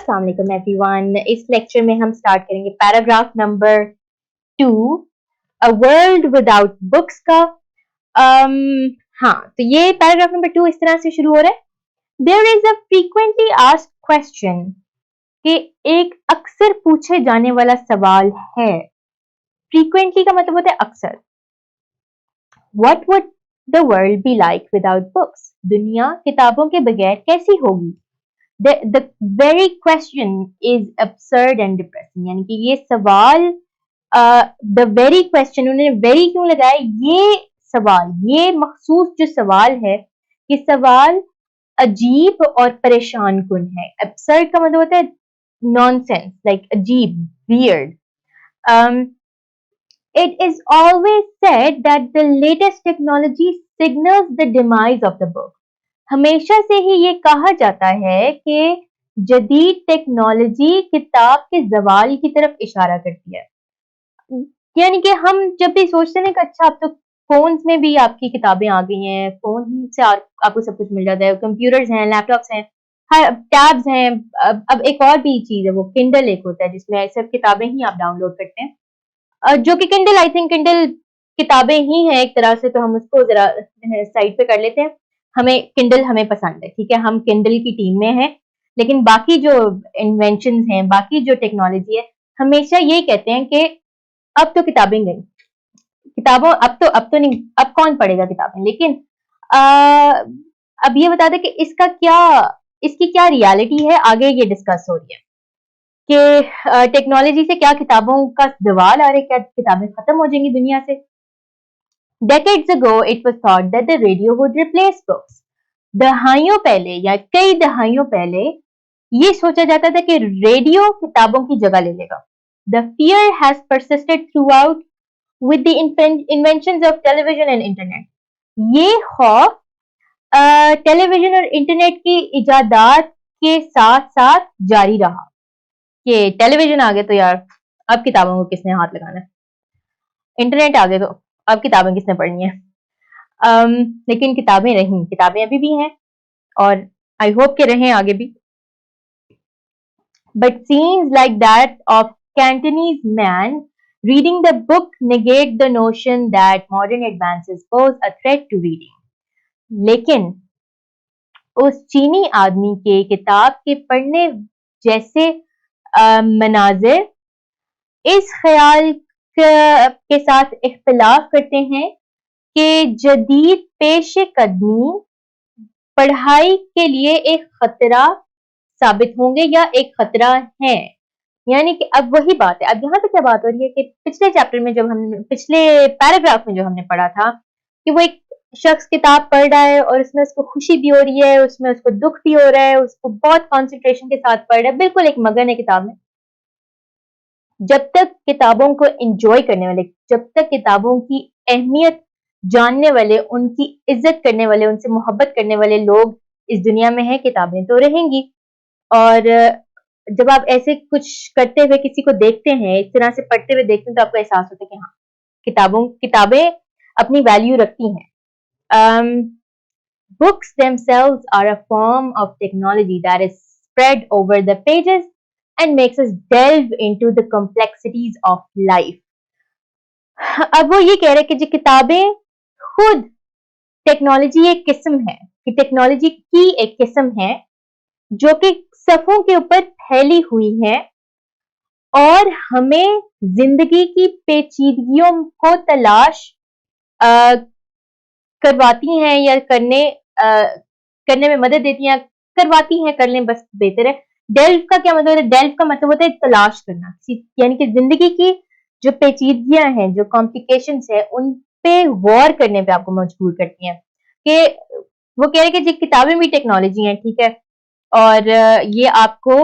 अस्सलाम वालेकुम एवरीवन। इस लेक्चर में हम स्टार्ट करेंगे paragraph number 2, a world without books का। हाँ, तो ये पैराग्राफ नंबर 2 इस तरह से शुरू हो रहा है। There is a frequently asked question, कि एक अक्सर पूछे जाने वाला सवाल है। फ्रीक्वेंटली का मतलब होता है अक्सर। What would the world be like without books? दुनिया किताबों के बगैर कैसी होगी? The very question is absurd and depressing, यानी कि ये सवाल, the very question, उन्होंने very क्यों लगाया? ये सवाल, ये मखसूस जो सवाल है, ये सवाल अजीब और परेशान कुन है। absurd का मतलब होता है nonsense, like अजीब, weird. It is always said that the latest technology signals the demise of the book. हमेशा से ही ये कहा जाता है कि जदीद टेक्नोलॉजी किताब के ज़वाल की तरफ इशारा करती है। यानी कि हम जब भी सोचते हैं कि अच्छा अब तो फोन्स में भी आपकी किताबें आ गई हैं, फोन से आपको सब कुछ मिल जाता है, कंप्यूटर्स हैं, लैपटॉप्स हैं, हर टैब्स हैं। अब एक और भी चीज है, वो किंडल एक होता है जिसमें सिर्फ किताबें ही आप डाउनलोड करते हैं, जो कि किंडल, आई थिंक किंडल किताबें ही है एक तरह से, तो हम उसको जरा साइड पे कर लेते हैं। हमें किंडल हमें पसंद है, ठीक है, हम किंडल की टीम में हैं। लेकिन बाकी जो इन्वेंशन हैं, बाकी जो टेक्नोलॉजी है, हमेशा ये कहते हैं कि अब तो किताबें गई, किताबों अब तो नहीं, अब कौन पढ़ेगा किताबें। लेकिन अब ये बता दें कि इसकी क्या रियलिटी है, आगे ये डिस्कस हो रही है कि टेक्नोलॉजी से क्या किताबों का ज़वाल आ रहा है, क्या किताबें खत्म हो जाएंगी दुनिया से। Decades ago, it was thought that the radio would replace books. दहाइयों पहले या कई दहाइयों पहले ये सोचा जाता था कि रेडियो किताबों की जगह ले लेगा। The fear has persisted throughout with the inventions of television and internet. ये खौफ टेलीविजन और इंटरनेट की इजादात के साथ साथ जारी रहा कि टेलीविजन आ गए तो यार अब किताबों को किसने हाथ लगाना है, इंटरनेट आ गए तो अब किताबें किसने पढ़नी है। लेकिन किताबें रहीं, किताबें अभी भी हैं और आई होप के रहें आगे भी। But scenes like that of Cantonese man reading the book negate the notion that modern advances pose a threat to reading. लेकिन उस चीनी आदमी के किताब के पढ़ने जैसे मनाजिर इस ख्याल के साथ इख्तिलाफ करते हैं कि जदीद पेश कदमी पढ़ाई के लिए एक खतरा साबित होंगे या एक खतरा है। यानी कि अब वही बात है, अब यहाँ पे क्या बात हो रही है कि पिछले चैप्टर में जब हमने, पिछले पैराग्राफ में जो हमने पढ़ा था कि वो एक शख्स किताब पढ़ रहा है और उसमें उसको खुशी भी हो रही है, उसमें उसको दुख भी हो रहा है, उसको बहुत कॉन्सेंट्रेशन के साथ पढ़ रहा है, बिल्कुल एक मगन है किताब में। जब तक किताबों को एंजॉय करने वाले, जब तक किताबों की अहमियत जानने वाले, उनकी इज्जत करने वाले, उनसे मोहब्बत करने वाले लोग इस दुनिया में हैं, किताबें तो रहेंगी। और जब आप ऐसे कुछ करते हुए किसी को देखते हैं, इस तरह से पढ़ते हुए देखते हैं, तो आपको एहसास होता है कि हाँ, किताबें अपनी वैल्यू रखती हैं। Books themselves are a form of technology that is spread over the pages and makes us delve into the complexities of life. अब वो ये कह रहे हैं कि जो किताबें खुद टेक्नोलॉजी एक किस्म है, कि टेक्नोलॉजी की एक किस्म है जो कि सफ़ों के ऊपर फैली हुई है और हमें जिंदगी की पेचीदगियों को तलाश करवाती हैं या करने में मदद देती हैं, करवाती हैं, कर लें बस बेहतर है। डेल्व का क्या मतलब है? डेल्व का मतलब होता है तलाश करना, यानी कि जिंदगी की जो पेचीदगियां हैं, जो कॉम्प्लिकेशंस है, उन पे गौर करने पे आपको मजबूर करती हैं। कि वो कह रहे हैं कि जो किताबें भी टेक्नोलॉजी हैं, ठीक है, और ये आपको,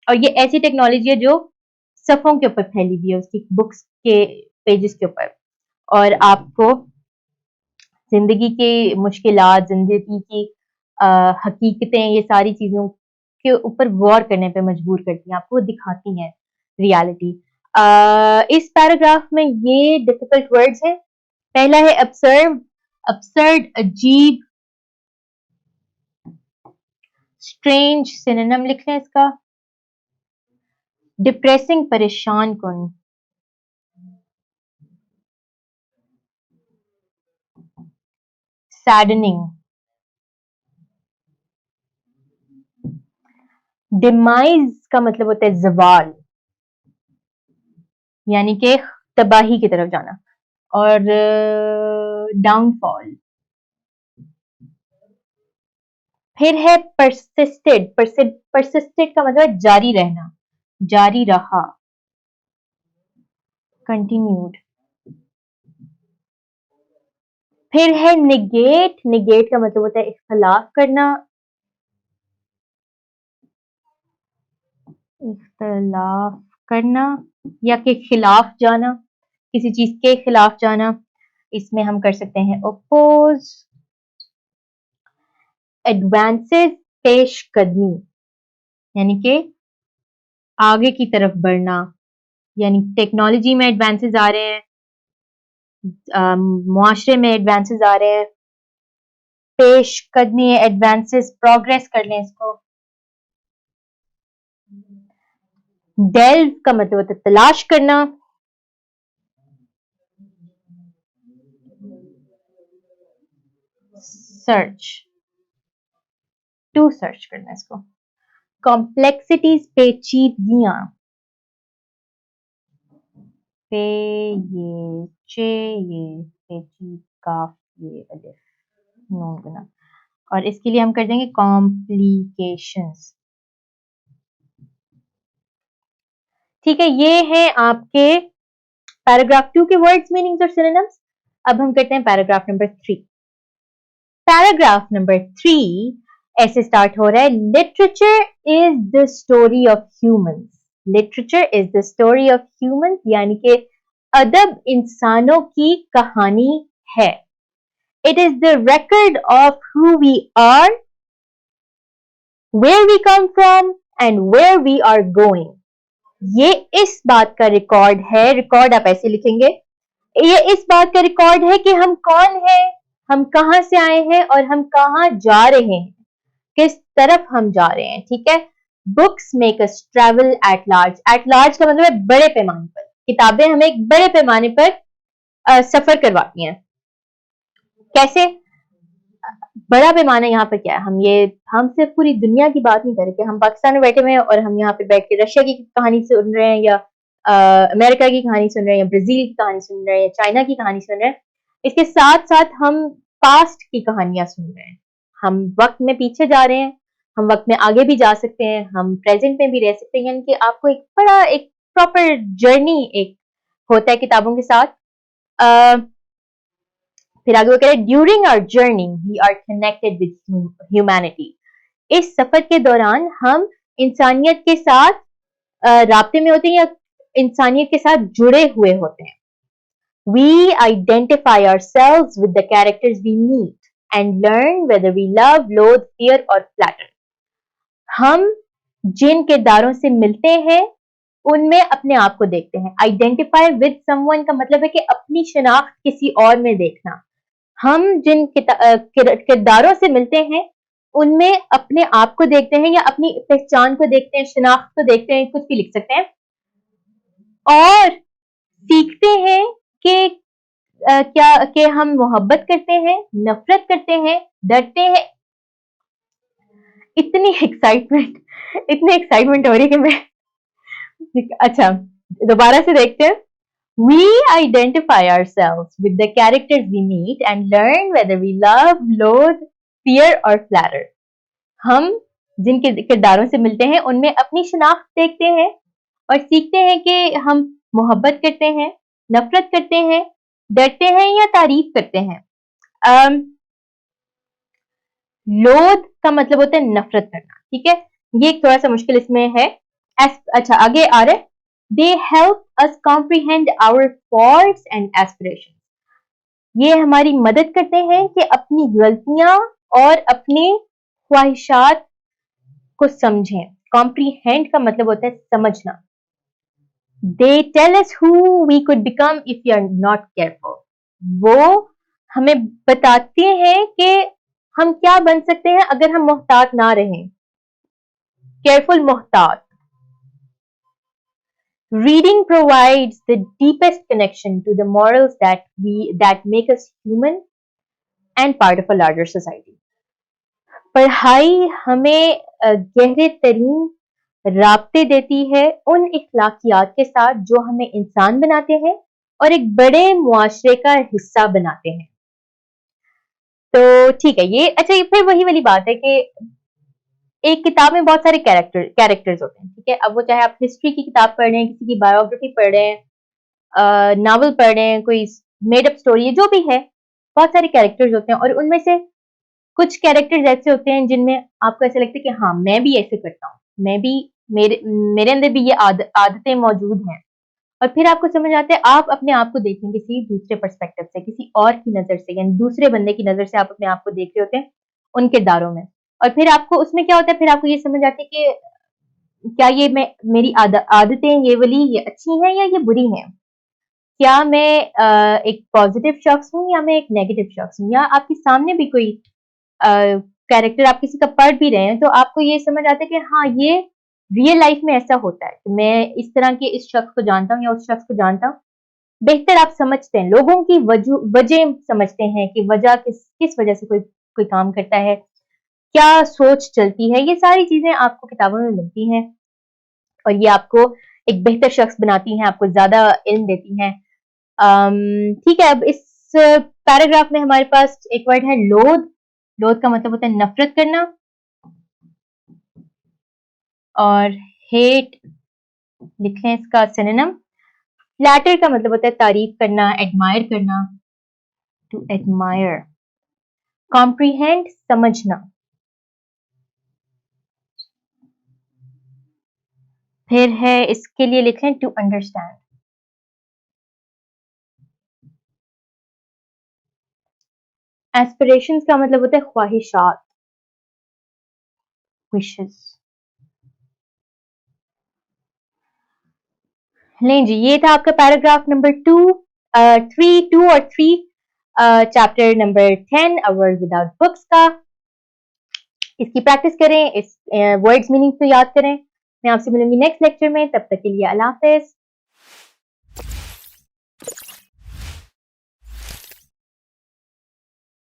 और ये ऐसी टेक्नोलॉजी है जो सफ़ों के ऊपर फैली हुई है, उसकी बुक्स के पेजेस के ऊपर, और आपको जिंदगी की मुश्किलात, जिंदगी की हकीकतें, ये सारी चीजों के ऊपर गौर करने पे मजबूर करती हैं, आपको दिखाती हैं रियलिटी। इस पैराग्राफ में ये डिफिकल्ट वर्ड्स हैं। पहला है absurd, अजीब, स्ट्रेंज सिनोनिम लिख लें इसका, डिप्रेसिंग, परेशान कुन, सैडनिंग, डिमाइज का मतलब होता है जवाल, यानी कि तबाही की तरफ जाना, और डाउनफॉल। फिर है परसिस्टेड, परसिस्टेड का मतलब जारी रहना, जारी रहा, कंटिन्यूड। फिर है निगेट, निगेट का मतलब होता है इख्तलाफ करना, इख्तलाफ करना या के खिलाफ जाना, किसी चीज के खिलाफ जाना, इसमें हम कर सकते हैं ओपोज। एडवांसेस, पेश कदमी, यानी कि आगे की तरफ बढ़ना, यानी टेक्नोलॉजी में एडवांसेस आ रहे हैं, मुआशरे में एडवांसेस आ रहे हैं, पेश कदमी है, एडवांसेस, प्रोग्रेस कर लें इसको। डेल्व का मतलब होता है तलाश करना, सर्च, टू सर्च करना इसको। कॉम्प्लेक्सिटीज, पेचीदगियां, पे ये चे ये पेची काफ ये अलिफ नून गुना, और इसके लिए हम कर देंगे कॉम्प्लिकेशंस। ठीक है, ये है आपके पैराग्राफ 2 के वर्ड्स, मीनिंग्स और सिनोनिम्स। अब हम करते हैं पैराग्राफ नंबर 3। पैराग्राफ नंबर 3 ऐसे स्टार्ट हो रहा है, literature is the story of humans. Literature is the story of humans, यानी कि अदब इंसानों की कहानी है। It is the record of who we are, where we come from and where we are going. ये इस बात का रिकॉर्ड है, रिकॉर्ड आप ऐसे लिखेंगे, ये इस बात का रिकॉर्ड है कि हम कौन हैं, हम कहां से आए हैं और हम कहां जा रहे हैं, किस तरफ हम जा रहे हैं। ठीक है, books make us travel at large. At large का मतलब है बड़े पैमाने पर, किताबें हमें एक बड़े पैमाने पर सफर करवाती हैं। कैसे बड़ा पैमाना, यहाँ पर क्या है, हम सिर्फ पूरी दुनिया की बात नहीं कर रहे कि हम पाकिस्तान में बैठे हुए हैं और हम यहाँ पे बैठ के रशिया की कहानी सुन रहे हैं, या अमेरिका की कहानी सुन रहे हैं, या ब्राजील की कहानी सुन रहे हैं, या चाइना की कहानी सुन रहे हैं। इसके साथ साथ हम पास्ट की कहानियां सुन रहे हैं, हम वक्त में पीछे जा रहे हैं, हम वक्त में आगे भी जा सकते हैं, हम प्रेजेंट में भी रह सकते हैं, यानी कि आपको एक बड़ा एक प्रॉपर जर्नी एक होता है किताबों के साथ। फिर आगे वो कह रहे हैं, during our journey we are connected with humanity. इस सफर के दौरान हम इंसानियत के साथ राब्ते में होते हैं, या इंसानियत के साथ जुड़े हुए होते हैं। We identify ourselves with the characters we meet and learn whether we love, loathe, fear or flatter. हम जिन किरदारों से मिलते हैं उनमें अपने आप को देखते हैं। आइडेंटिफाई विद समवन का मतलब है कि अपनी शनाख्त किसी और में देखना। हम जिन किरदारों से मिलते हैं उनमें अपने आप को देखते हैं, या अपनी पहचान को देखते हैं, शनाख्त को देखते हैं, कुछ भी लिख सकते हैं, और सीखते हैं कि क्या कि हम मोहब्बत करते हैं, नफरत करते हैं, डरते हैं। इतनी एक्साइटमेंट हो रही है कि मैं अच्छा दोबारा से देखते हैं। We identify ourselves with the characters we meet and learn whether we love, loathe, fear or flatter. हम जिन किरदारों से मिलते हैं उनमें अपनी शनाख्त देखते हैं और सीखते हैं कि हम मोहब्बत करते हैं, नफरत करते हैं, डरते हैं या तारीफ करते हैं। लोध का मतलब होता है नफरत करना। ठीक है, ये एक थोड़ा सा मुश्किल इसमें है। अच्छा आगे आ रहे, they help us comprehend our faults and aspiration. ये हमारी मदद करते हैं कि अपनी गलतियां और अपनी ख्वाहिशात को समझें। कॉम्प्रीहेंड का मतलब होता है समझना। They tell us who we could become if you are not careful. वो हमें बताते हैं कि हम क्या बन सकते हैं अगर हम मोहतात ना रहें। Careful, मोहतात। Reading provides the deepest connection to the morals that make us human and part of a larger society. पढ़ाई हमें गहरे तरीन राब्ते देती है उन इखलाकियात के साथ जो हमें इंसान बनाते हैं और एक बड़े मुआशरे का हिस्सा बनाते हैं। तो ठीक है, ये अच्छा, ये फिर वही वाली बात है कि एक किताब में बहुत सारे कैरेक्टर्स होते हैं, ठीक है। अब वो चाहे आप हिस्ट्री की किताब पढ़ रहे हैं, किसी की बायोग्राफी पढ़ रहे हैं, नावल पढ़ रहे हैं, कोई मेड अप स्टोरी है, जो भी है, बहुत सारे कैरेक्टर्स होते हैं और उनमें से कुछ कैरेक्टर्स ऐसे होते हैं जिनमें आपको ऐसा लगता है कि हाँ, मैं भी ऐसे करता हूँ, मैं भी मेरे मेरे अंदर भी ये आदतें मौजूद हैं। और फिर आपको समझ आता है, आप अपने आप को देखते हैं किसी दूसरे पर्सपेक्टिव से, किसी और की नजर से, यानी दूसरे बंदे की नजर से आप अपने आप को देख रहे होते हैं उन किरदारों में। और फिर आपको उसमें क्या होता है, फिर आपको ये समझ आती है कि क्या ये मेरी आदतें ये वाली ये अच्छी हैं या ये बुरी हैं। क्या मैं एक पॉजिटिव शख्स हूँ या मैं एक नेगेटिव शख्स हूँ, या आपके सामने भी कोई कैरेक्टर आप किसी का पढ़ भी रहे हैं तो आपको ये समझ आता है कि हाँ, ये रियल लाइफ में ऐसा होता है कि मैं इस तरह के इस शख्स को जानता हूँ या उस शख्स को जानता हूँ। बेहतर आप समझते हैं, लोगों की वजह समझते हैं कि वजह किस वजह से कोई कोई काम करता है, क्या सोच चलती है, ये सारी चीजें आपको किताबों में मिलती हैं और ये आपको एक बेहतर शख्स बनाती हैं, आपको ज्यादा इल्म देती हैं। ठीक है, अब इस पैराग्राफ में हमारे पास एक वर्ड है लोध। लोध का मतलब होता है नफरत करना, और हेट लिख लें इसका सिनोनिम। फ्लैटर का मतलब होता है तारीफ करना, एडमायर करना, टू एडमायर। कॉम्प्रीहेंड समझना। फिर है इसके लिए लिख लें टू अंडरस्टैंड। एस्पिरेशंस का मतलब होता है ख्वाहिशात, विशेस। नहीं जी, ये था आपका पैराग्राफ नंबर 2 और 3, chapter number 10 a world without books का। इसकी प्रैक्टिस करें, इस वर्ड्स मीनिंग को याद करें। मैं आपसे मिलूंगी नेक्स्ट लेक्चर में, तब तक के लिए अल्लाह हाफिज।